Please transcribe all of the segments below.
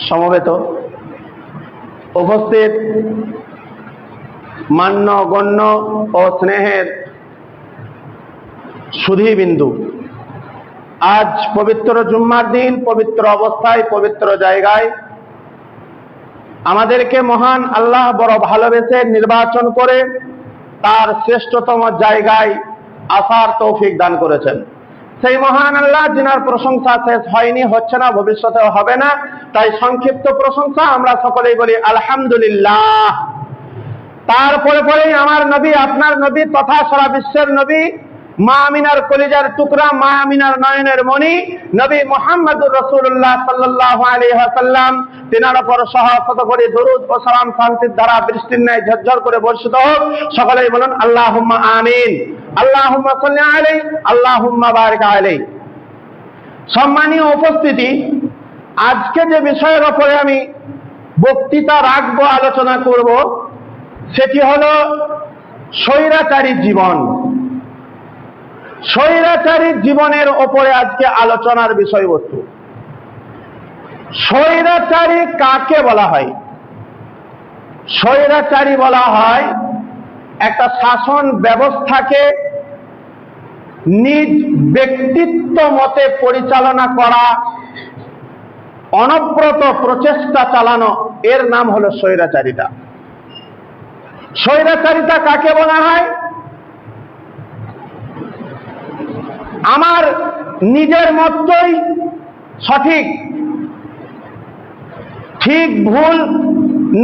সমবেত উপস্থিত মান্য গণ্য ও স্নেহের সুধীবিন্দু, আজ পবিত্র জুম্মার দিন পবিত্র অবস্থায় পবিত্র জায়গায় আমাদেরকে মহান আল্লাহ বড় ভালোবেসে নির্বাচন করে তার শ্রেষ্ঠতম জায়গায় আসার তৌফিক দান করেছেন। সেই মহান আল্লাহ যিনার প্রশংসা শেষ হয়নি, হচ্ছে না, ভবিষ্যতেও হবে না, তাই সংক্ষিপ্ত প্রশংসা আমরা সকলেই বলি আলহামদুলিল্লাহ। তারপরে পরেই আমার নবী, আপনার নবী তথা সারা বিশ্বের নবী, মা আমিনার কলিজার টুকরা, মা আমিনার নয়নের মণি নবী মুহাম্মদুর রাসূলুল্লাহ সাল্লাল্লাহু আলাইহি ওয়াসাল্লাম, তিনার উপর শত কোটি দরুদ ও সালাম শান্তির ধারা বৃষ্টির ন্যায় ঝরঝর করে বর্ষিত হোক। সকলেই বলুন আল্লাহুম্মা আমিন, আল্লাহুম্মা সাল্লি আলাইহি, আল্লাহুম্মা বারিক আলাইহি। সম্মানীয় উপস্থিতি, আজকে যে বিষয়ের উপরে আমি বক্তৃতা রাখবো, আলোচনা করব, সেটি হলো স্বৈরাচারী জীবন। স্বৈরাচারী জীবনের ওপরে আজকে আলোচনার বিষয়বস্তু। স্বৈরাচারী কাকে বলা হয়? স্বৈরাচারী বলা হয় একটা শাসন ব্যবস্থাকে নিজ ব্যক্তিত্ব মতে পরিচালনা করা, অনবরত প্রচেষ্টা চালানো, এর নাম হলো স্বৈরাচারিতা। স্বৈরাচারিতা কাকে বলা হয়? আমার নিজের মতই সঠিক, ঠিক ভুল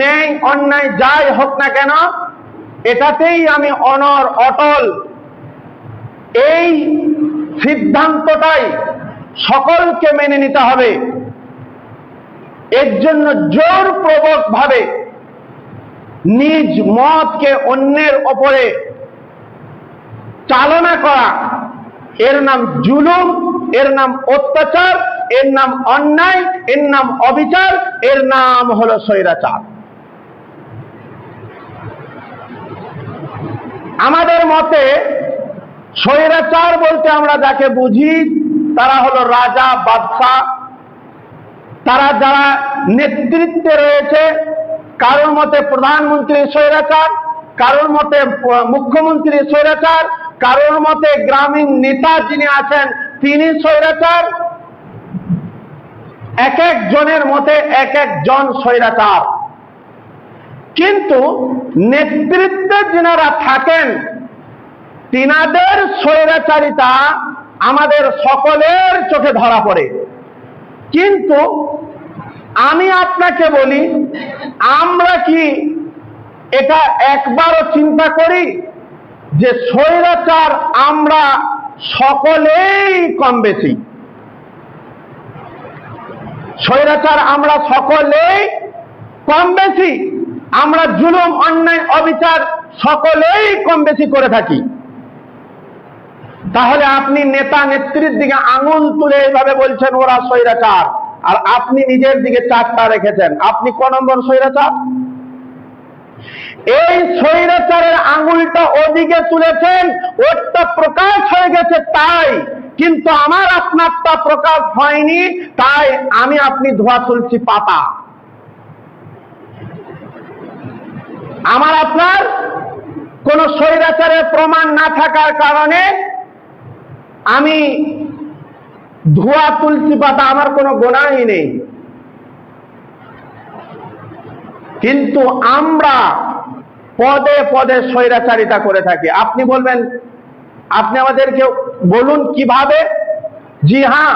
ন্যায় অন্যায় যাই হোক না কেন এটাতেই আমি অটল, এই সিদ্ধান্তটাই সকলকে মেনে নিতে হবে। এর জন্য জোরপূর্বক ভাবে নিজ মতকে অন্যের ওপরে চালনা করা, এর নাম জুলুম, এর নাম অত্যাচার, এর নাম অন্যায়, এর নাম অবিচার, এর নাম হলো স্বৈরাচার। আমাদের মতে স্বৈরাচার বলতে আমরা যাকে বুঝি তারা হলো রাজা, বাদশাহ, তারা যারা নেতৃত্বে রয়েছে। কারোর মতে প্রধানমন্ত্রী স্বৈরাচার, কারোর মতে মুখ্যমন্ত্রী স্বৈরাচার, কারোর মতে গ্রামীণ নেতা যিনি আছেন তিনি স্বৈরাচার। এক এক জনের মতে এক একজন স্বৈরাচার। কিন্তু নেতৃত্বে যিনারা থাকেন তিনাদের স্বৈরাচারিতা আমাদের সকলের চোখে ধরা পড়ে। কিন্তু আমি আপনাকে বলি, আমরা কি এটা একবারও চিন্তা করি যে স্বৈরাচার আমরা সকলেই কম বেশি? স্বৈরাচার আমরা সকলেই কম বেশি, আমরা জুলুম, অন্যায়, অবিচার সকলেই কম বেশি করে থাকি। তাহলে আপনি নেতা নেত্রীর দিকে আঙুল তুলে এইভাবে বলছেন ওরা স্বৈরাচার, আর আপনি নিজের দিকে চারটা রেখেছেন, আপনি ক নম্বর স্বৈরাচার? এই স্বৈরাচারের আঙুলটা ওদিকে তুলেছেন, ওরটা প্রকাশ হয়ে গেছে তাই, কিন্তু আমার আপনারটা প্রকাশ হয়নি, তাই আমি আপনি ধোয়া তুলছি পাতা। আমার আপনার কোন স্বৈরাচারের প্রমাণ না থাকার কারণে আমি ধোয়া তুলছি পাতা, আমার কোনো গুনাহই নেই। কিন্তু আমরা পদে পদে স্বৈরাচারিতা করে থাকি। আপনি বলবেন, আপনি আমাদেরকে বলুন কিভাবে? জি হ্যাঁ,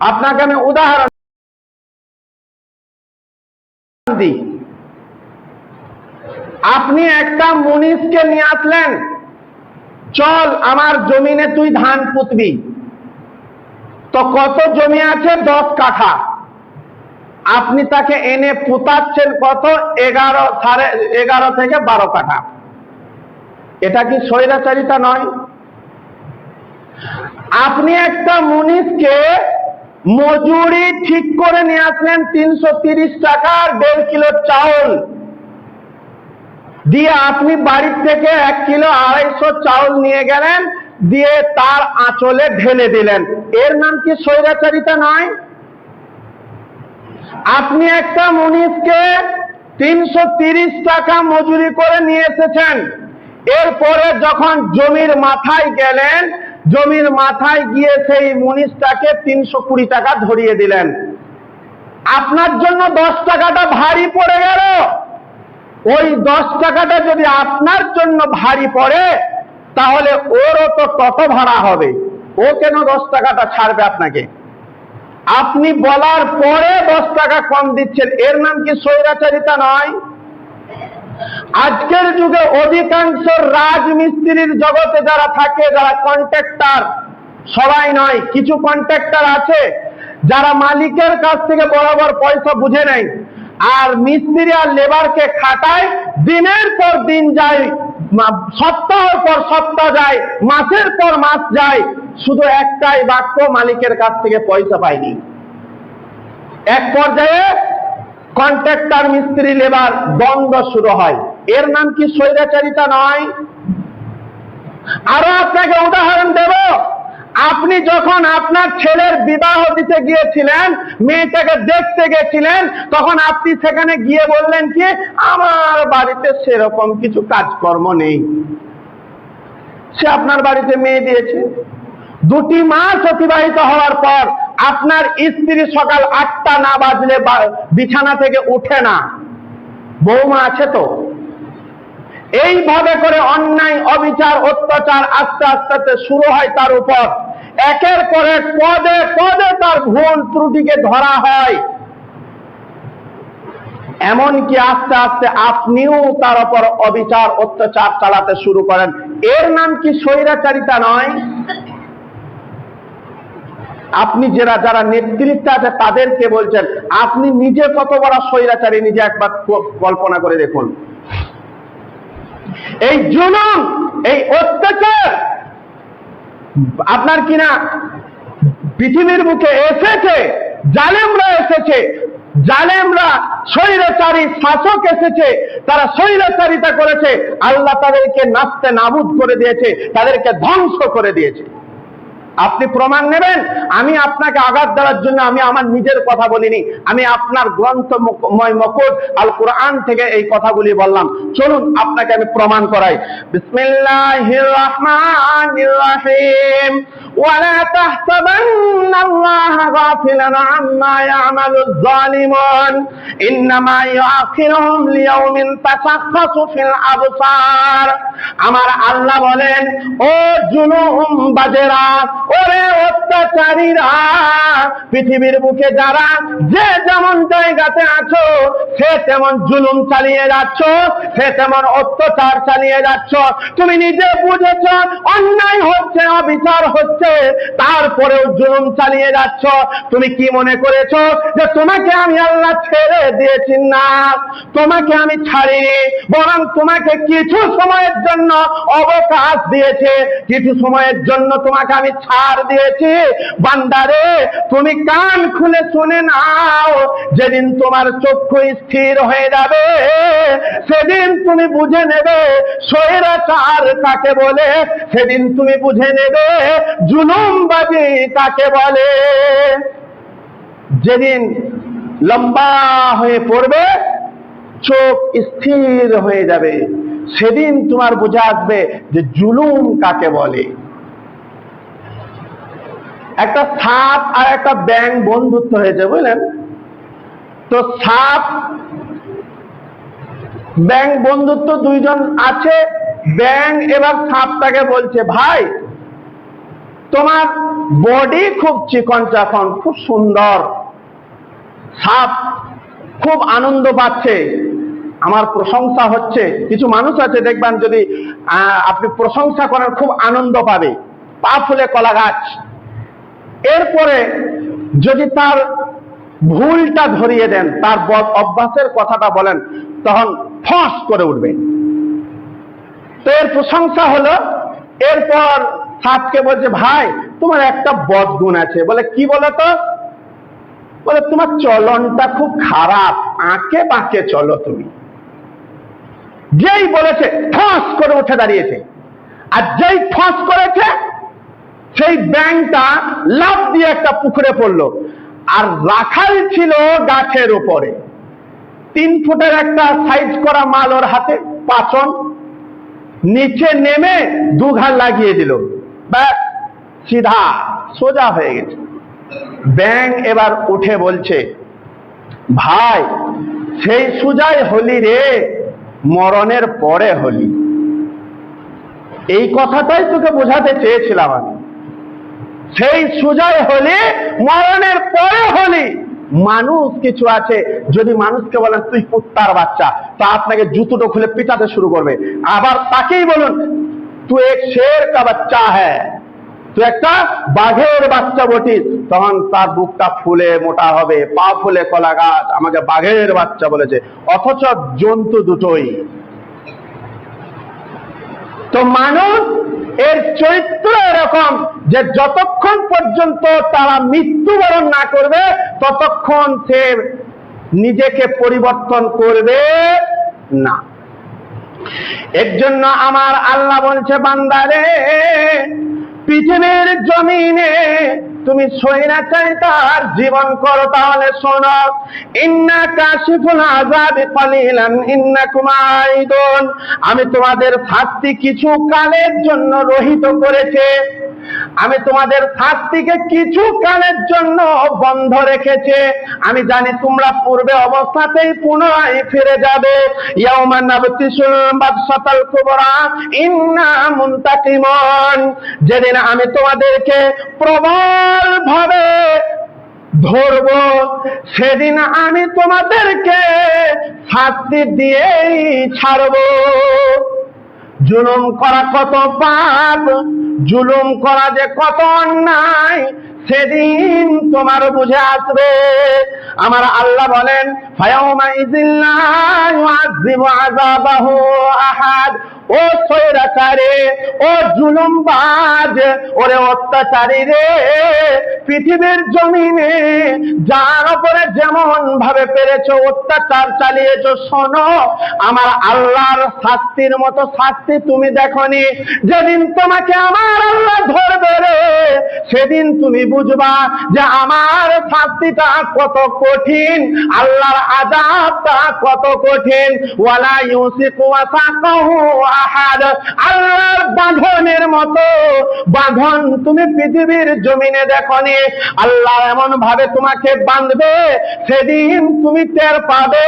আপনাকে আমি উদাহরণ দিই। আপনি একটা মুনিশকে নিয়ে আসলেন, চল আমার জমিনে তুই ধান পুতবি। তো কত জমি আছে? 10 কাঠা। আপনি তাকে এনে পুতাচ্ছেন কত? 11 থেকে 12 কাঠা। এটা কি স্বৈরাচারিতা নয়? আপনি একটা মুনিশকে মজুরি ঠিক করে নিয়ে আসলেন 330 টাকার 1.5 কিলো চাউল দিয়ে, আপনি বাড়ির থেকে 1 কিলো 250 চাউল নিয়ে গেলেন, দিয়ে তার আঁচলে ঢেলে দিলেন। এর নাম কি স্বৈরাচারিতা নয়? আপনি একটা মুনিশকে 330 টাকা মজুরি করে নিয়ে এসেছেন, এরপরে যখন জমির মাথায় গেলেন, জমির মাথায় গিয়ে সেই মুনিশটাকে 320 টাকা ধরিয়ে দিলেন। আপনার জন্য 10 টাকাটা ভারী পড়ে গেল। ওই 10 টাকাটা যদি আপনার জন্য ভারী পড়ে, তাহলে ওরও তো টোটো ভাড়া হবে। ও কেন 10 টাকাটা ছাড়বে আপনাকে? আপনি বলার পরে 10 টাকা কম দিচ্ছেন, এর নাম কি স্বৈরাচারিতা নয়? আজকের যুগে অধিকাংশ রাজমিস্ত্রির জগতে যারা থাকে, যারা কন্ট্রাক্টর, সবাই নয়, কিছু কন্ট্রাক্টর আছে যারা মালিকের কাছ থেকে বরাবর পয়সা বুঝে নেয়, আর মিস্ত্রি আর লেবারকে খাটায়, দিনের পর দিন যায়, সপ্তাহের পর সপ্তাহ যায়, মাসের পর মাস যায়, শুধু একটাই বাক্য, মালিকের কাছ থেকে পয়সা পায়নি। এক পর্যায়ে কন্ট্রাক্টর মিস্ত্রি লেবার দ্বন্দ্ব শুরু হয়। এর নাম কি স্বৈরাচারিতা নয়? আরো আপনাকে উদাহরণ দেব। আপনি যখন আপনার ছেলের বিবাহ দিতে গিয়েছিলেন, মেয়েটাকে দেখতে গেছিলেন, তখন আপনি সেখানে গিয়ে বললেন কি, আমার বাড়িতে সেরকম কিছু কাজকর্ম নেই। সে আপনার বাড়িতে মেয়ে দিয়েছে। 2 মাস অতিবাহিত হওয়ার পর আপনার স্ত্রী সকাল 8টা না বাজলে বিছানা থেকে উঠে না। বৌমা আছে তো? এইভাবে করে অন্যায়, অবিচার, অত্যাচার আস্তে আস্তে শুরু হয় তার উপর। একের পর এক পদে পদে তার ভুল ত্রুটিকে ধরা হয়, এমনকি আস্তে আস্তে আপনিও তার উপর অবিচার, অত্যাচার চালাতে শুরু করেন। এর নাম কি স্বৈরাচারিতা নয়? আপনি যারা নেতৃত্বে আছে তাদেরকে বলছেন, আপনি নিজে কত বড় স্বৈরাচারী, নিজে একবার কল্পনা করে দেখুন। এই জুলুম, এই অত্যাচার আপনার কিনা পৃথিবীর মুখে এসেছে, জালেমরা এসেছে, জালেমরা স্বৈরাচারী শাসক এসেছে, তারা স্বৈরাচারিতা করেছে, আল্লাহ তাদেরকে নাস্তে নাবুদ করে দিয়েছে, তাদেরকে ধ্বংস করে দিয়েছে। আপনি প্রমাণ নেবেন? আমি আপনাকে আঘাত দেওয়ার জন্য আমি আমার নিজের কথা বলিনি, আমি আপনার গ্রন্থময় মুকুট আল কোরআন থেকে এই কথাগুলি বললাম। চলুন আপনাকে আমি প্রমাণ করাই। বিসমিল্লাহির রাহমানির রাহিম। ওয়ালা তাহসাবান্নাল্লাহা গাফিলান আম্মা ইয়ামালুয যালিমুন ইন্নামা ইউআখিরুহুম লিয়াউমিন তাশাখাসু ফিল আবসার। আমার আল্লাহ বলেন, ও জুলুম বাজেরা, ওরে অত্যাচারীরা, পৃথিবীর বুকে যারা যে যেমন জায়গাতে আছো, সে তেমন জুলুম চালিয়ে যাচ্ছ, সে তেমন অত্যাচার চালিয়ে যাচ্ছ। তুমি নিজে বুঝেছ অন্যায় হচ্ছে, অবিচার হচ্ছে, তারপরেও জুলুম চালিয়ে যাচ্ছ। তুমি কি মনে করেছো যে তোমাকে আমি আল্লাহ ছেড়ে দিয়েছি? না, তোমাকে আমি ছাড়িনি, বরং তোমাকে কিছু সময়ের জন্য অবকাশ দিয়েছে, কিছু সময়ের জন্য তোমাকে আমি ছাড় দিয়েছি। বান্দারে, তুমি কান খুলে শুনে নাও, যেদিন তোমার চক্ষু স্থির হয়ে যাবে, সেদিন তুমি বুঝে নেবে স্বৈরাচার কাকে বলে, সেদিন তুমি বুঝে নেবে জুলুমবাজি কাকে বলে। যেদিন লম্বা হয়ে পড়বে, চোখ স্থির হয়ে যাবে, সেদিন তোমার বুঝে আসবে যে জুলুম কাকে বলে। একটা সাপ আর একটা ব্যাঙ বন্ধুত্ব হয়েছে, বুঝলেন তো? সাপ ব্যাঙ বন্ধুত্ব, দুইজন আছে। ব্যাঙ এবার সাপটাকে বলছে, ভাই তোমার বডি খুব চিকন চাকন, খুব সুন্দর। সাপ খুব আনন্দ পাচ্ছে, আমার প্রশংসা হচ্ছে। কিছু মানুষ আছে দেখবেন, যদি আপনি প্রশংসা করেন খুব আনন্দ পাবে, পা ফুলে কলা গাছ। এরপরে যদি তার ভুলটা ধরিয়ে দেন, তার বদ অভ্যাসের কথাটা বলেন, তখন ফস করে উঠবে। তো এর প্রশংসা হলো। এরপর সাপকে বলছে, ভাই তোমার একটা বদগুণ আছে। বলে, কি বলো তো? বলে, তোমার চলনটা খুব খারাপ, আঁকে বাঁকে চলো তুমি। যেই বলেছে ঠস করে উঠে দাঁড়িয়েছে, আর যেই ঠস করেছে, সেই ব্যাঙটা লাফ দিয়ে একটা পুকুরে পড়লো। আর রাখাল ছিল গাছের উপরে। 3 ফুটের একটা সাইজ করা মাল ওর হাতে, পাচন, নিচে নেমে 2 ঘা লাগিয়ে দিল, ব্যাস সিধা সোজা হয়ে গেছে। ব্যাঙ এবার উঠে বলছে, ভাই সেই সুজাই হলি রে, মরণের পরে হলি। এই কথাটাই তোকে বোঝাতে চেয়েছিলাম আমি। সেই সুজাই হলি, মরণের পরে হলি। মানুষ কিছু আছে, যদি মানুষকে বলেন তুই কুত্তার বাচ্চা, তা আপনাকে জুতোটা খুলে পিটাতে শুরু করবে। আবার তাকেই বলুন তুই এক শের কা বাচ্চা হ্যায়, তুই একটা বাঘের বাচ্চা বটিস, তখন তার বুকটা ফুলে মোটা হবে, পা ফুলে কলা গাছ, আমাকে বাঘের বাচ্চা বলেছে, অথচ জন্তু দুটোই। তো মানুষ এর চরিত্র এরকম যে যতক্ষণ পর্যন্ত তারা মৃত্যুবরণ না করবে ততক্ষণ সে নিজেকে পরিবর্তন করবে না। এর জন্য আমার আল্লাহ বলছে, বান্দারে পৃথিবীর জমিনে তুমি স্বৈরাচারিতার জীবন করো, তাহলে শোনো, ইন্না কাশিফুল আযাবি কালিলান ইন্নাকুম আইদুন, আমি তোমাদের শাস্তি কিছু কালের জন্য রহিত করেছে, আমি তোমাদের শাস্তিকে কিছু কালের জন্য বন্ধ রেখেছে। আমি জানি তোমরা পূর্বে অবস্থাতেই পুনরায় ফিরে যাবে। ইয়াউমা নাবতিসুল বাতশাতাল কুবরা ইন্না মুনতাকিমুন, যেদিন আমি তোমাদেরকে প্রবল ভাবে ধরব, সেদিন আমি তোমাদেরকে শাস্তি দিয়েই ছাড়ব। জুলুম করা কত পাপ, জুলুম করা যে কত অন্যায়, সেদিন তোমার বুঝে আসবে। আমার আল্লাহ বলেন, ফায়াউমা ইযিল্লা ইউআযযিবু আযাবাহু আহাদ, ও স্বৈরাচারী, ও জুলুমবাজ, ওরে অত্যাচারী রে, পৃথিবীর জমিনে যার উপরে যেমন ভাবে পেরেছো অত্যাচার চালিয়েছো, শোনো, আমার আল্লাহর শাস্তির মতো শাস্তি তুমি দেখনি। যেদিন তোমাকে আমার আল্লাহ ধরবে রে, সেদিন তুমি বুঝবা যে আমার শাস্তিটা কত কঠিন, আল্লাহর আযাবটা কত কঠিন। ওয়ালা ইউসিকু ওয়াসাকাহু আহাদ, আল্লাহর বাঁধনের মতো বাঁধন তুমি পৃথিবীর জমিনে দেখনি। আল্লাহ এমন ভাবে তোমাকে বাঁধবে, সেদিন তুমি টের পাবে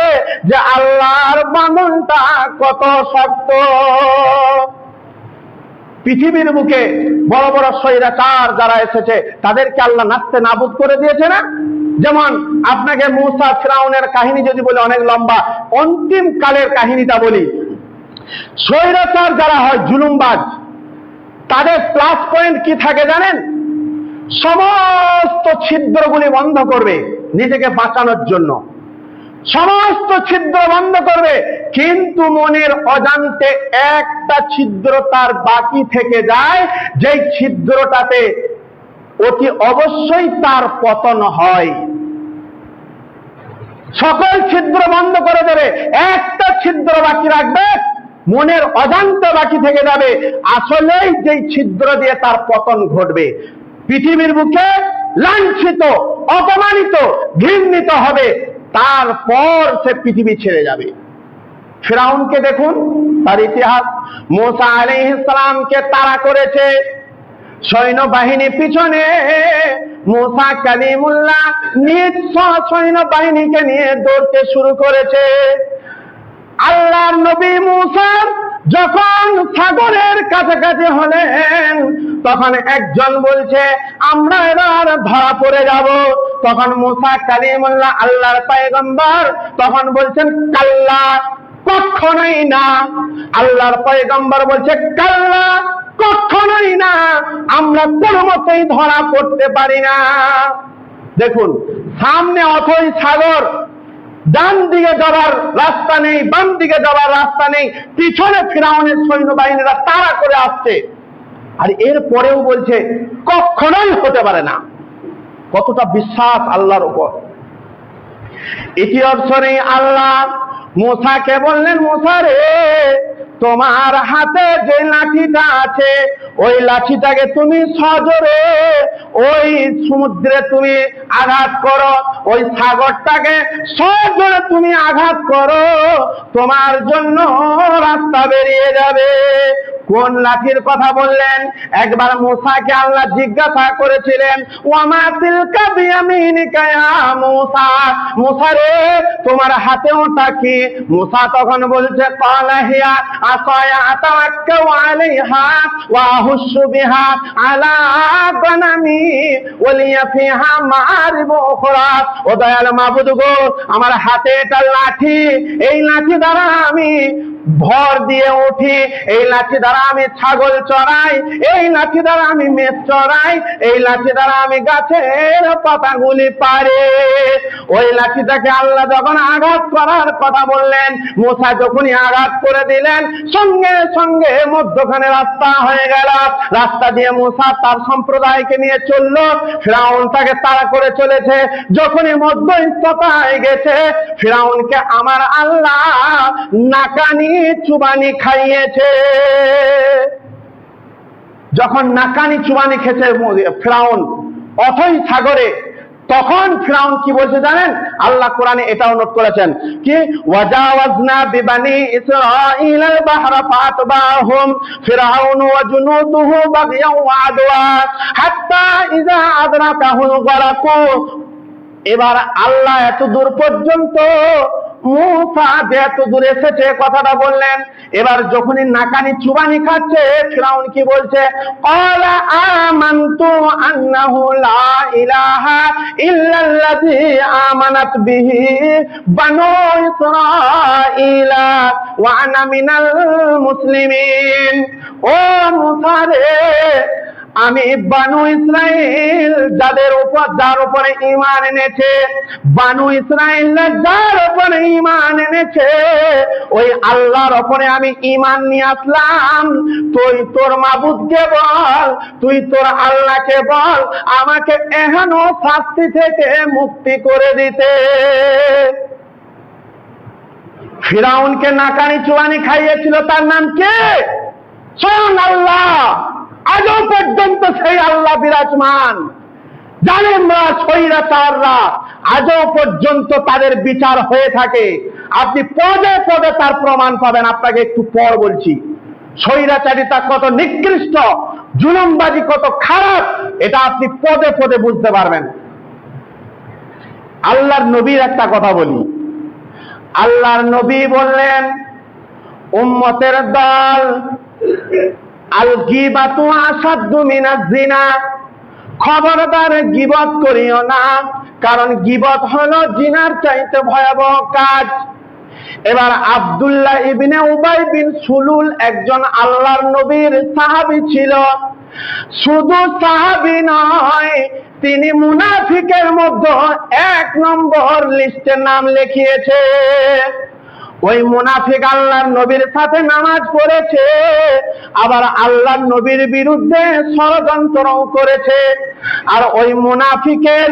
যে আল্লাহর বাঁধনটা কত শক্ত। পৃথিবীর বুকে বড় বড় স্বৈরাচার যারা এসেছে তাদেরকে আল্লাহ নাস্তে নাবুদ করে দিয়েছে না? যেমন আপনাকে মুসা ফিরাউনের কাহিনী যদি বলে অনেক লম্বা, অন্তিম কালের কাহিনীটা বলি। স্বৈরাচার যারা হয়, জুলুমবাজ, তাদের প্লাস পয়েন্ট কি থাকে জানেন? সমস্ত ছিদ্রগুলি বন্ধ করবে নিজেকে বাঁচানোর জন্য, সমস্ত ছিদ্র বন্ধ করবে, কিন্তু মনের অজান্তে একটা ছিদ্র তার বাকি থেকে যায়, যেই ছিদ্রটাতে অতি অবশ্যই তার পতন হয়। সকল ছিদ্র বন্ধ করে দেবে, একটা ছিদ্র বাকি রাখবে, মনের অজান্তে বাকি থেকে যাবে, আসলেই যেই ছিদ্র দিয়ে তার পতন ঘটবে। পৃথিবীর বুকে লাঞ্ছিত, অপমানিত, ঘৃণিত হবে, তারপর সে পৃথিবী ছেড়ে যাবে। ফিরাউনকে দেখুন, তার ইতিহাস। মুসা আলাইহিস সালামকে তাড়া করেছে সৈন্যবাহিনী পিছনে, মুসা কালিমুল্লাহ নিজ সৈন্যবাহিনীকে নিয়ে দৌড়তে শুরু করেছে। আল্লাহর নবী মুসা যখন সাগরের কাছাকাছি হলেন, তখন একজন বলছে আমরা এবার ধরা পড়ে যাব। তখন মুসা কালিমুল্লাহ আল্লাহর পয়গম্বর তখন বলছেন কাল্লা, কখনোই না। আল্লাহর পয়গম্বর বলছে কাল্লা, কখনোই না, আমরা কোনো মতেই ধরা পড়তে পারি না। দেখুন, সামনে অথই সাগর, ডান দিকে যাওয়ার রাস্তা নেই, বাম দিকে যাওয়ার রাস্তা নেই, পিছনে ফিরাউনের সৈন্যবাহিনীরা তাড়া করে আসছে, আর এর পরেও বলছে কখনোই হতে পারে না। কতটা বিশ্বাস আল্লাহর উপর। ইতি অবসরে আল্লাহ মুসাকে বললেন, মুসা রে, তোমার হাতে যে লাঠিটা আছে ওই লাঠিটাকে তুমি সজোরে ওই সমুদ্রে তুমি আঘাত করো, ওই সাগরটাকে সজোরে তুমি আঘাত করো, তোমার জন্য রাস্তা বেরিয়ে যাবে। কোন লাঠির কথা বললেন? একবার মুসাকে আল্লাহ জিজ্ঞাসা করেছিলেন, ওয়ামা তিলকা বিয়ামিনিকা ইয়া মুসা, মুসা রে তোমার হাতে ওটা কি? মুসা তখন বলছে, ক্বালা হিয়া আসায়া আতাওয়াক্কাউ আলাইহা ওয়া আহুশু বিহা আলা গানামি ওয়া লিয়া ফিহা মাআরিব উখরা। ও দয়াল মাবুদ গো, আমার হাতে এটা লাঠি, এই লাঠি দ্বারা আমি ভর দিয়ে উঠি, এই লাঠি দ্বারা আমি ছাগল চড়াই, এই লাঠি দ্বারা আমি মেষ চড়াই, এই লাঠি দ্বারা আমি গাছের পাতাগুলি পারি। ওই লাঠিটাকে আল্লাহ যখন আঘাত করার কথা বললেন, মুসা যখনই আঘাত করে দিলেন, সঙ্গে সঙ্গে মধ্যখানে রাস্তা হয়ে গেল। রাস্তা দিয়ে মুসা তার সম্প্রদায়কে নিয়ে চললো। ফিরাউন তাকে তাড়া করে চলেছে। যখনই মধ্যস্থতায় গেছে, ফিরাউনকে আমার আল্লাহ নাকানি চুবানি খাইয়েছে। যখন নাকানি চুবানি খেয়েছে ফিরাউন অথই সাগরে, তখন ফিরাউন কি বলছে জানেন? আল্লাহ কোরআনে এটাও নোট করেছেন কি, ওয়াজাওয়াজনা বিবানি ইসরাঈলাল বাহরা ফাতবাহুম ফিরাউন ওয়া জুনুদুহু বাগিয়াও ওয়া আদওয়া হাত্তা ইযা আদরাকাহুল গরাকু। এবার আল্লাহ এত দূর পর্যন্ত মুসা যে এত দূর এসেছে কথাটা বললেন। এবার যখনই নাকানি চুবানি খাচ্ছে, ফিরাউন কি বলছে? ক্বালা আমানতু আন্নাহু লা ইলাহা ইল্লাল্লাযী আমানাত বিহি বানু ইসরাঈলা ওয়া আনা মিনাল মুসলিমিন। ও মুসা রে, আমি বানু ইসরাইল যার উপরে ঈমান এনেছে, বানু ইসরাইল যার উপরে ঈমান এনেছে, ওই আল্লাহর উপরে আমি ঈমান নিয়ে আসলাম। তুই তোর মাবুদকে বল, তুই তোর আল্লাহকে বল আমাকে এহেন শাস্তি থেকে মুক্তি করে দিতে। ফিরাউনকে নাকানি চুবানি খাইয়েছিল, তার নাম কে? স্বয়ং আল্লাহ। আজও পর্যন্ত সেই আল্লাহ বিরাজমান। জালেমরা, স্বৈরাচাররা আজও পর্যন্ত তাদের বিচার হয়ে থাকে। আপনি পদে পদে তার প্রমাণ পাবেন। আপনাকে একটু পর বলছি, স্বৈরাচারিতা কত নিকৃষ্ট, জুলুমবাজি কত খারাপ, এটা আপনি পদে পদে বুঝতে পারবেন। আল্লাহর নবীর একটা কথা বলি। আল্লাহর নবী বললেন, উম্মতের দল, আল গীবাতু আসাদ্দু মিনাজ জিনা, খবরদার গীবত করিও না, কারণ গীবত হলো জিনার চাইতে ভয়াবহ কাজ। এবার আব্দুল্লাহ ইবনে উবাই বিন সুলুল একজন আল্লাহর নবীর সাহাবী ছিল। শুধু সাহাবী নয়, তিনি মুনাফিকের মধ্যে 1 নম্বর লিস্টে নাম লিখিয়েছে। ওই মুনাফিক আল্লাহর নবীর সাথে নামাজ পড়েছে, আবার আল্লাহর নবীর বিরুদ্ধে ষড়যন্ত্রও করেছে। আর ওই মুনাফিকের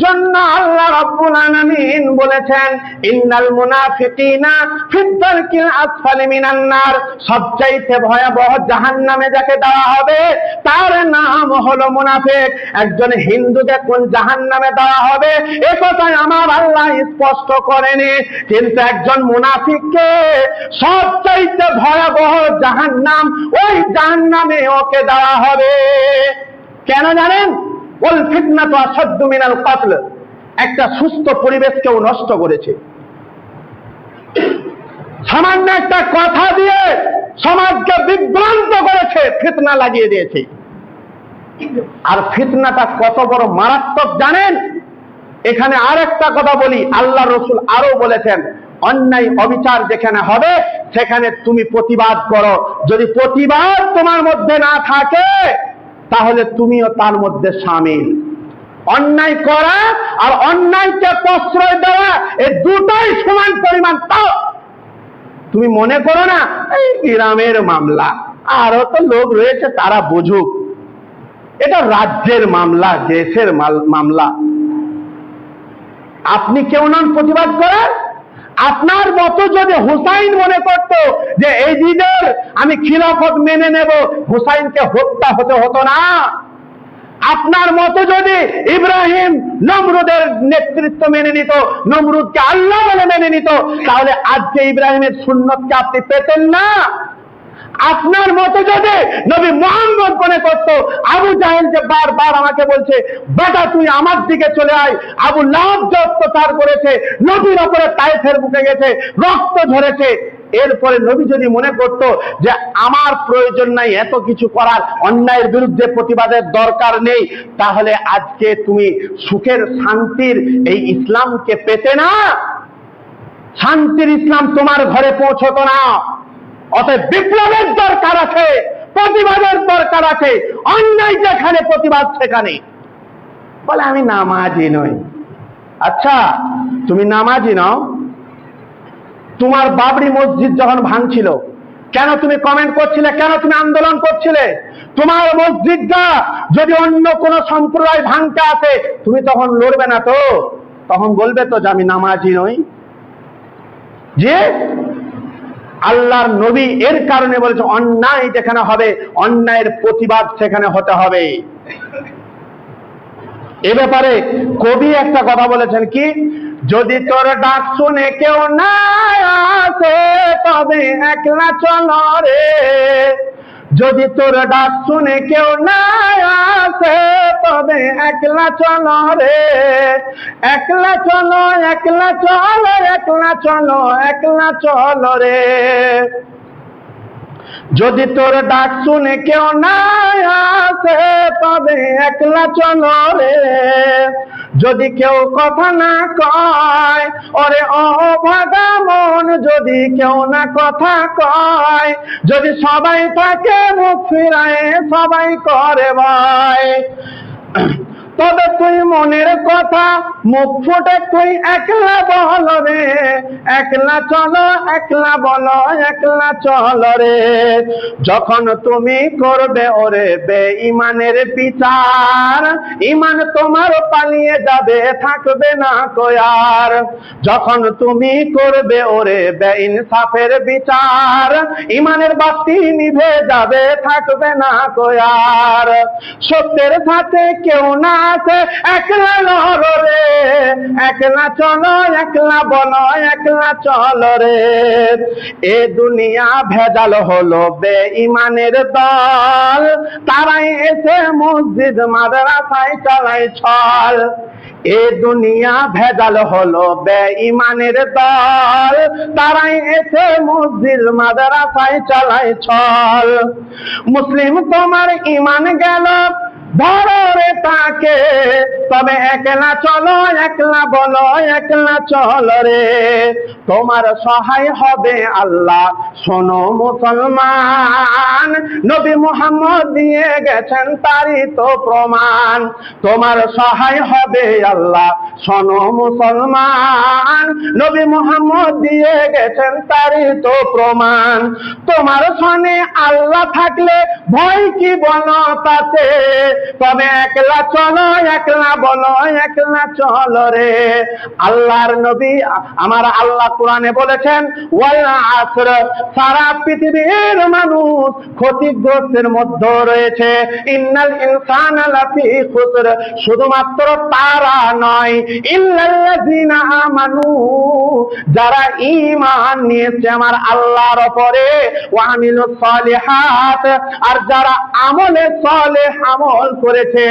জন্য আল্লাহ রাব্বুল আলামিন বলেছেন, ইন্নাল মুনাফিকিনা ফিদ দারকিল আসফালি মিনান নার। সবচাইতে ভয়াবহ জাহান্নামে যাকে দেওয়া হবে তার নাম হলো মুনাফিক। একজন হিন্দুকে কোন জাহান্নামে দেওয়া হবে এ কথা আমার আল্লাহ স্পষ্ট করেনি, কিন্তু একজন মুনাফিককে সবচাইতে ভয়াবহ জাহান্নাম, ওই জাহান্নামে ওকে দেওয়া হবে। কেন জানেন? ওয়াল ফিতনাতু আসাদ্দু মিনাল কাতল। একটা সুস্থ পরিবেশকেও নষ্ট করেছে। সামান্য একটা কথা দিয়ে সমাজকে বিভ্রান্ত করেছে, ফিতনা লাগিয়ে দিয়েছে। আর ফিতনাটা কত বড় মারাত্মক জানেন? এখানে আরেকটা কথা বলি, আল্লাহ রাসূল আরো বলেছেন, অন্যায় অবিচার যেখানে হবে সেখানে তুমি প্রতিবাদ করো। যদি প্রতিবাদ তোমার মধ্যে না থাকে তাহলে তুমিও তার মধ্যে শামিল। অন্যায় করা আর অন্যায়কে প্রশ্রয় দেওয়া, এই দুটোই সমান পরিমাণ। তাও তুমি মনে করো না এই গ্রামের মামলা, আরো তো লোক রয়েছে তারা বুঝুক। এটা রাজ্যের মামলা, দেশের মামলা। আপনি কেউ নন প্রতিবাদ করার? আপনার মতো যদি হুসাইন মনে করত যে এই দিনের আমি খিলাফত মেনে নেব, হুসাইনকে হত্যা হতে হতো না। আপনার মতো যদি ইব্রাহিম নমরুদের নেতৃত্ব মেনে নিত, নমরুদকে আল্লাহ বলে মেনে নিত, তাহলে আজকে ইব্রাহিমের সুন্নতকে আপনি পেতেন না। আপনার মতো যদি নবী মুহাম্মদ মনে করতো, আবু জাহেল যে বারবার আমাকে বলছে বেটা তুই আমার দিকে চলে আয়, আবু লাহাব যে অত্যাচার করেছে, নবীর উপরে তায়েফের বুকে গেছে, রক্ত ঝরেছে, এরপরে নবী যদি মনে করত যে আমার প্রয়োজন নাই এত কিছু করার, অন্যায়ের বিরুদ্ধে প্রতিবাদের দরকার নেই, তাহলে আজকে তুমি সুখের শান্তির এই ইসলামকে পেতে না। শান্তির ইসলাম তোমার ঘরে পৌঁছতো না। অতএব বিপ্লবের দরকার আছে, প্রতিবাদের দরকার আছে। অন্যায় যেখানে প্রতিবাদ সেখানে। বলে আমি নামাজি নই। আচ্ছা তুমি নামাজি নও, তোমার বাবরি মসজিদ যখন ভাঙছিল কেন তুমি কমেন্ট করছিলে, কেন তুমি আন্দোলন করছিলে? তোমার মসজিদটা যদি অন্য কোন সম্প্রদায় ভাঙতে আসে তুমি তখন লড়বে না তো, তখন বলবে তো যে আমি নামাজি নই। যে আল্লাহর নবী এর কারণে বলেছে অন্যায় যেখানে হবে অন্যায়ের প্রতিবাদ সেখানে হতে হবে। এ ব্যাপারে কবি একটা কথা বলেছেন কি, যদি তোর ডাক শুনে কেউ না আসে তবে একলা চলো রে, যদি তোর ডাক শুনে কেউ না আসে তবে একলা চলো রে, একলা চলো একলা চলো একলা চলো একলা চলো রে, যদি তোর ডাক শুনে কেউ না আসে তবে একলা চলো রে, যদি কেউ কথা না কয় ওরে অভাগা মন, যদি কেউ না কথা কয়, যদি সবাই থাকে মুখ ফিরায় সবাই করে ভাই, তবে তুই মনের কথা মুখ ফুটে তুই একলা বল রে, একলা চলো একলা বলো একলা চলো রে, যখন তুমি করবে ওরে বেঈমানের বিচার, ঈমান তোমার পালিয়ে যাবে থাকবে না কয়ার, যখন তুমি করবে ওরে বেইনসাফের বিচার, ঈমানের বাতি নিভে যাবে থাকবে না কয়ার, সত্যের সাথে কেউ না আছে একলা লড়ো রে, একলা চলো একলা বলো একলা চলো রে, এ দুনিয়া ভেজাল হলো বেঈমানের দল, তারাই এসে মসজিদ মাদ্রাসায় চালায় ছল, এ দুনিয়া ভেজাল হলো বেঈমানের দল, তারাই এসে মসজিদ মাদ্রাসায় চালায় ছল, মুসলিম তোমার ঈমান গেল ধরো রে তাকে, তবে একলা চলো একলা বলো একলা চলো রে, তোমার সহায় হবে আল্লাহ শোনো মুসলমান, নবী মুহাম্মদ দিয়ে গেছেন তারই তো প্রমাণ, তোমার সহায় হবে আল্লাহ শোনো মুসলমান, নবী মুহাম্মদ দিয়ে গেছেন তারই তো প্রমাণ, তোমার সনে আল্লাহ থাকলে ভয় কি বলো তাতে, তবে একলা চলো একলা বলো একলা চলো রে, আল্লাহর নবী আমার আল্লাহ কোরআনে বলেছেন ওয়াল আসর, সারা পৃথিবীর মানুষ ক্ষতিগ্রস্তের মধ্যে রয়েছে, ইন্নাল ইনসানা লাফি খুসর, শুধুমাত্র তারা নয় ইল্লাল্লাযিনা আমানু, যারা ঈমান নিয়েছে আমার আল্লাহর উপরে, ওয়া আমিলুস সালিহাত, আর যারা আমলে সালেহ আমল করেছে,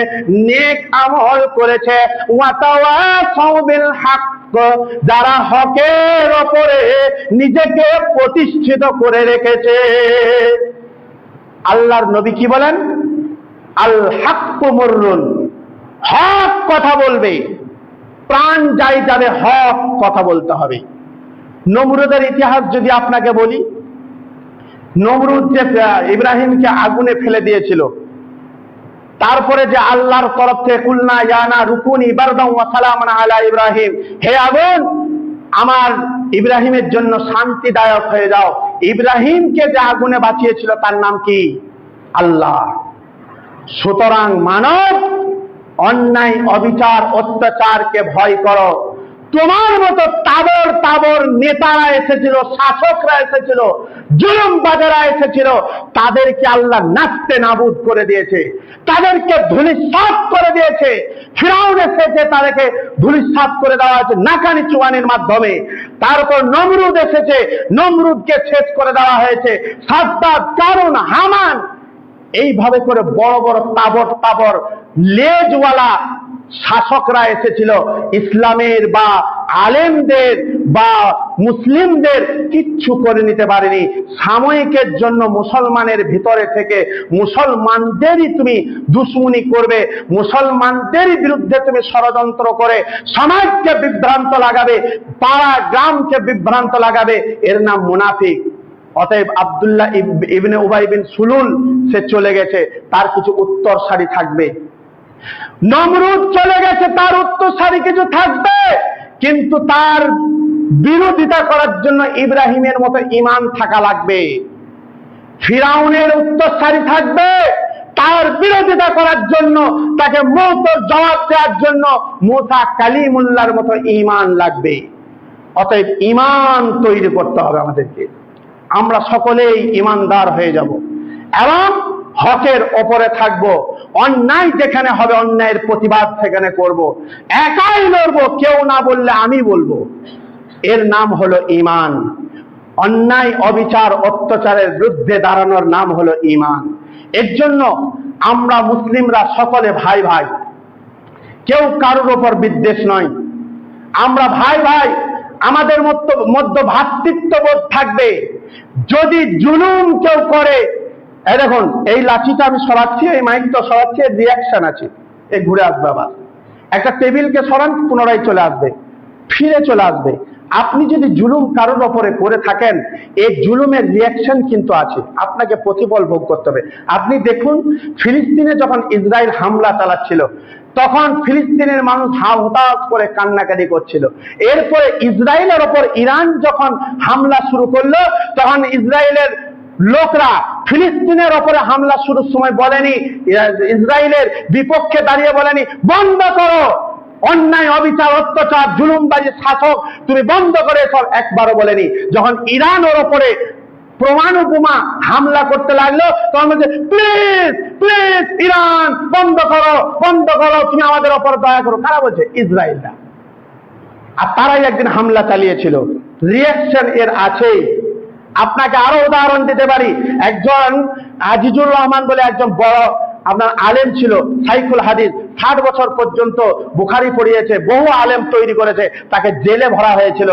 নেক আমল করেছে, ওয়া তাওয়াসাউ বিল হক, যারা হকের উপরে নিজেকে প্রতিষ্ঠিত করে রেখেছে। আল্লাহর নবী কি বলেন? আল হাক্কু মুররুন, হক কথা বলবে, প্রাণ যাই যাবে হক কথা বলতে হবে। নমরুদের ইতিহাস যদি আপনাকে বলি, নমরুদ যে ইব্রাহিমকে আগুনে ফেলে দিয়েছিল, তারপরে যে আল্লাহর তরফ থেকে কুলনা ইয়ানা রুকুনি বারদান ওয়া সালামান আলা ইব্রাহিম, হে আগুন আমার ইব্রাহিমের জন্য শান্তিদায়ক হয়ে যাও, ইব্রাহিমকে যে আগুনে বাঁচিয়েছিল তার নাম কি? আল্লাহ। সুতরাং মানব অন্যায় অবিচার অত্যাচারকে ভয় করো, তোমার মতো তাবর তাবর নেতারা এসেছিল, শাসকরা এসেছিল, জুলুমবাজেরা এসেছিল, তাদেরকে আল্লাহ নাচতে নাবুদ করে দিয়েছে, তাদেরকে ধূলিসাৎ করে দিয়েছে। ফিরাউন এসেছে, তাদেরকে ধূলিসাৎ করে দেওয়া হয়েছে নাকানি চুয়ানির মাধ্যমে। তারপর নমরুদ এসেছে, নমরুদকে শেষ করে দেওয়া হয়েছে। সাদ্দাদ, কারুন, হামান, এইভাবে করে বড় বড় তাবর তাবর লেজওয়ালা শাসকরা এসেছিল। ইসলামের বা আলেমদের বা মুসলিমদের কিচ্ছু করে নিতে পারেনি। সাময়িকের জন্য মুসলমানের ভিতরে থেকে মুসলমানদেরই তুমি দুশ্মনী করবে, মুসলমানদেরই বিরুদ্ধে তুমি ষড়যন্ত্র করে সমাজকে বিভ্রান্ত লাগাবে, পাড়া গ্রামকে বিভ্রান্ত লাগাবে, এর নাম মুনাফিক। অতএব আব্দুল্লাহ ইবনে উবাই বিন সুলুল সে চলে গেছে, তার কিছু উত্তরসারি থাকবে। নমরুদ চলে গেছে, তার উত্তরসারি কিছু থাকবে, কিন্তু তার বিরোধিতা করার জন্য ইব্রাহিমের মতো ঈমান থাকা লাগবে। ফিরাউনের উত্তরসারি থাকবে, তার বিরোধিতা করার জন্য, তাকে মওতের জবাব দেওয়ার জন্য মুসা কালিমুল্লাহর মতো ঈমান লাগবে। অতএব ঈমান তৈরি করতে হবে আমাদেরকে। আমরা সকলেই ঈমানদার হয়ে যাব এবং হকের ওপরে থাকব। অন্যায় যেখানে হবে অন্যায়ের প্রতিবাদ সেখানে করব, একাই লড়বো, কেউ না বললে আমি বলবো। এর নাম হলো ঈমান। অন্যায়, অবিচার, অত্যাচারের বিরুদ্ধে দাঁড়ানোর নাম হলো ঈমান। এর জন্য আমরা মুসলিমরা সকলে ভাই ভাই, কেউ কারোর ওপর বিদ্বেষ নয়। আমরা ভাই ভাই, আমাদের মধ্যে ভ্রাতৃত্ববোধ থাকবে। যদি জুলুম কেউ করে, এই দেখুন এই লাঠিটা আমি সরাচ্ছি, এই মাইকটা সরাচ্ছি, এর রিয়াকশন আছে, এই ঘুরে আসবে আবার। একটা টেবিলকে সরান, পুনরায় চলে আসবে, ফিরে চলে আসবে। আপনি যদি জুলুম কারোর ওপরে করে থাকেন, এই জুলুমের রিয়াকশন কিন্তু আছে, আপনাকে প্রতিফল ভোগ করতে হবে। আপনি দেখুন, ফিলিস্তিনে যখন ইসরায়েল হামলা চালাচ্ছিল, তখন ফিলিস্তিনের মানুষ হতাশ করে কান্নাকাটি করছিল। এরপরে ইসরায়েলের ওপর ইরান যখন হামলা শুরু করলো, তখন ইসরায়েলের লোকরা ফিলিস্তিনের ওপরে হামলা শুরুর সময় বলেনি, ইসরায়েলের বিপক্ষে দাঁড়িয়ে বলেনি বন্ধ করো অন্যায়, অবিচার, অত্যাচার, জুলুমবাজি শাসক, তুমি বন্ধ করে সব, একবারও বলেনি। যখন ইরান ওর ওপরে পরমাণু বোমা হামলা করতে লাগলো, তখন বলছে প্লিজ প্লিজ ইরান বন্ধ করো, বন্ধ করো, তুমি আমাদের ওপর দয়া করো। কারা বলছে? ইসরায়েলরা। আর তারাই একদিন হামলা চালিয়েছিল। রিয়াকশন এর আছেই। আপনাকে আরো উদাহরণ দিতে পারি। একজন আজিজুর রহমান বলে একজন বড় আপনার আলেম ছিল, সাইকুল হাদিস, 60 বছর পর্যন্ত বুখারী পড়িয়েছে, বহু আলেম তৈরি করেছে। তাকে জেলে ভরা হয়েছিল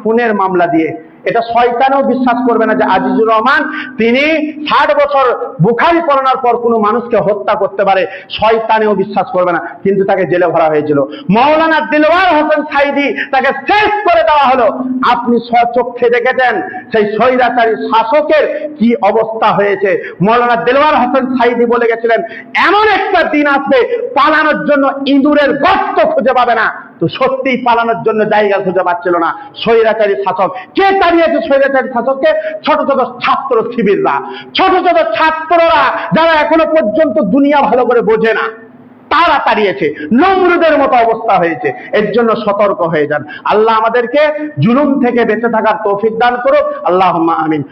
খুনের মামলা দিয়ে। এটা শয়তানও বিশ্বাস করবে না যে আজিজুর রহমান তিনি 60 বছর বুখারী পড়ানোর পর কোনো মানুষকে হত্যা করতে পারে, শয়তানেও বিশ্বাস করবে না, কিন্তু তাকে জেলে ভরা হয়েছিল। মাওলানা দিলওয়ার হোসেন সাইদি, তাকে শেষ করে দেওয়া হলো। আপনি স্বচক্ষে দেখেছেন সেই স্বৈরাচারী শাসকের কি অবস্থা হয়েছে। মাওলানা দিলওয়ার হোসেন সাইদি বলে গেছিলেন, এমন একটা দিন আসবে পালানোর জন্য ইঁদুরের গর্ত খুঁজে পাবে না। তো সত্যিই পালানোর জন্য জায়গা খুঁজে পাচ্ছিল না স্বৈরাচারী শাসক। কে তাড়িয়েছে স্বৈরাচারী শাসককে? ছোট ছোট ছাত্র শিবিররা, ছোট ছোট ছাত্ররা, যারা এখনো পর্যন্ত দুনিয়া ভালো করে বোঝে না, তারা তাড়িয়েছে। নমরুদের মতো অবস্থা হয়েছে। এর জন্য সতর্ক হয়ে যান। আল্লাহ আমাদেরকে জুলুম থেকে বেঁচে থাকার তৌফিক দান করুক। আল্লাহুম্মা আমিন।